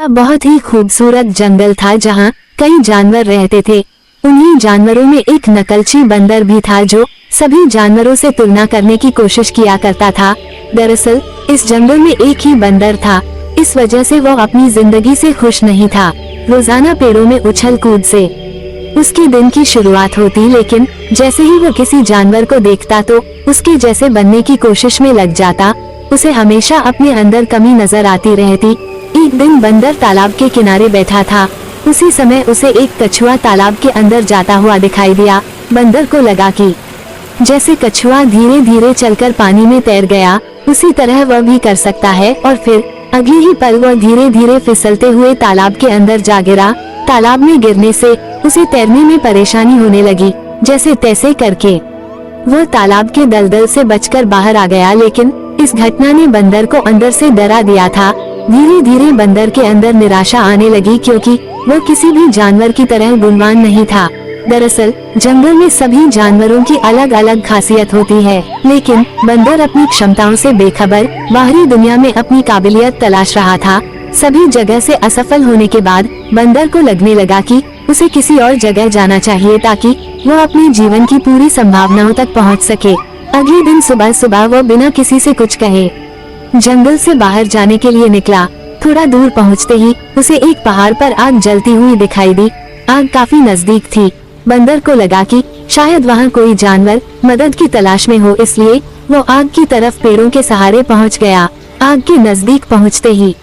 बहुत ही खूबसूरत जंगल था जहाँ कई जानवर रहते थे। उन्हीं जानवरों में एक नकलची बंदर भी था जो सभी जानवरों से तुलना करने की कोशिश किया करता था। दरअसल इस जंगल में एक ही बंदर था, इस वजह से वो अपनी जिंदगी से खुश नहीं था। रोजाना पेड़ों में उछल कूद से उसके दिन की शुरुआत होती, लेकिन जैसे ही वो किसी जानवर को देखता तो उसके जैसे बनने की कोशिश में लग जाता। उसे हमेशा अपने अंदर कमी नजर आती रहती। एक दिन बंदर तालाब के किनारे बैठा था। उसी समय उसे एक कछुआ तालाब के अंदर जाता हुआ दिखाई दिया। बंदर को लगा कि जैसे कछुआ धीरे धीरे चलकर पानी में तैर गया, उसी तरह वह भी कर सकता है। और फिर अगले ही पल वह धीरे धीरे फिसलते हुए तालाब के अंदर जा गिरा। तालाब में गिरने से उसे तैरने में परेशानी होने लगी। जैसे तैसे करके वह तालाब के दलदल से बचकर बाहर आ गया, लेकिन इस घटना ने बंदर को अंदर से डरा दिया था। धीरे धीरे बंदर के अंदर निराशा आने लगी, क्योंकि वह किसी भी जानवर की तरह गुणवान नहीं था। दरअसल जंगल में सभी जानवरों की अलग अलग खासियत होती है, लेकिन बंदर अपनी क्षमताओं से बेखबर बाहरी दुनिया में अपनी काबिलियत तलाश रहा था। सभी जगह से असफल होने के बाद बंदर को लगने लगा कि उसे किसी और जगह जाना चाहिए ताकि वह अपने जीवन की पूरी संभावनाओं तक पहुंच सके। अगले दिन सुबह सुबह वह बिना किसी से कुछ कहे जंगल से बाहर जाने के लिए निकला। थोड़ा दूर पहुंचते ही उसे एक पहाड़ पर आग जलती हुई दिखाई दी। आग काफी नजदीक थी। बंदर को लगा कि शायद वहां कोई जानवर मदद की तलाश में हो, इसलिए वो आग की तरफ पेड़ों के सहारे पहुंच गया। आग के नजदीक पहुंचते ही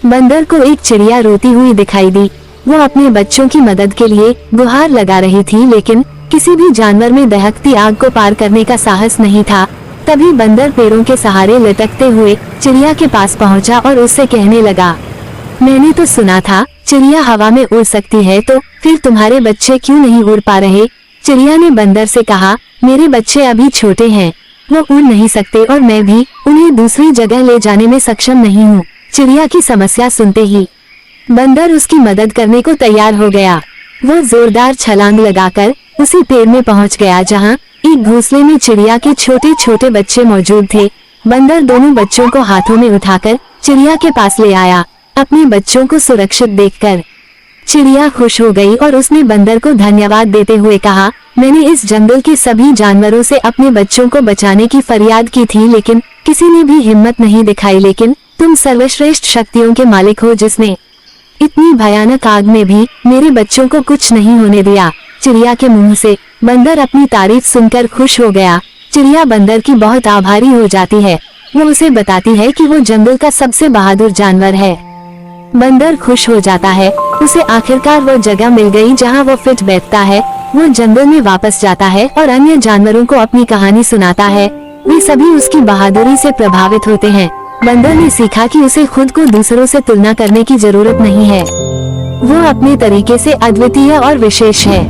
बंदर को एक चिड़िया रोती हुई दिखाई दी। वो अपने बच्चों की मदद के लिए गुहार लगा रही थी, लेकिन किसी भी जानवर में दहकती आग को पार करने का साहस नहीं था। तभी बंदर पेड़ों के सहारे लटकते हुए चिड़िया के पास पहुंचा और उससे कहने लगा, मैंने तो सुना था चिड़िया हवा में उड़ सकती है, तो फिर तुम्हारे बच्चे क्यों नहीं उड़ पा रहे? चिड़िया ने बंदर से कहा, मेरे बच्चे अभी छोटे हैं, वो उड़ नहीं सकते और मैं भी उन्हें दूसरी जगह ले जाने में सक्षम नहीं हूँ। चिड़िया की समस्या सुनते ही बंदर उसकी मदद करने को तैयार हो गया। वो जोरदार छलांग लगाकर उसी पेड़ में पहुंच गया जहां एक घोंसले में चिड़िया के छोटे छोटे बच्चे मौजूद थे। बंदर दोनों बच्चों को हाथों में उठाकर चिड़िया के पास ले आया। अपने बच्चों को सुरक्षित देखकर चिड़िया खुश हो गई और उसने बंदर को धन्यवाद देते हुए कहा, मैंने इस जंगल के सभी जानवरों से अपने बच्चों को बचाने की फरियाद की थी, लेकिन किसी ने भी हिम्मत नहीं दिखाई। लेकिन तुम सर्वश्रेष्ठ शक्तियों के मालिक हो, जिसने इतनी भयानक आग में भी मेरे बच्चों को कुछ नहीं होने दिया। चिड़िया के मुंह से बंदर अपनी तारीफ सुनकर खुश हो गया। चिड़िया बंदर की बहुत आभारी हो जाती है। वो उसे बताती है कि वो जंगल का सबसे बहादुर जानवर है। बंदर खुश हो जाता है। उसे आखिरकार वो जगह मिल गई जहाँ वो फिट बैठता है। वो जंगल में वापस जाता है और अन्य जानवरों को अपनी कहानी सुनाता है। वे सभी उसकी बहादुरी से प्रभावित होते हैं। बंदर ने सीखा कि उसे खुद को दूसरों से तुलना करने की जरूरत नहीं है। वो अपने तरीके से अद्वितीय और विशेष है।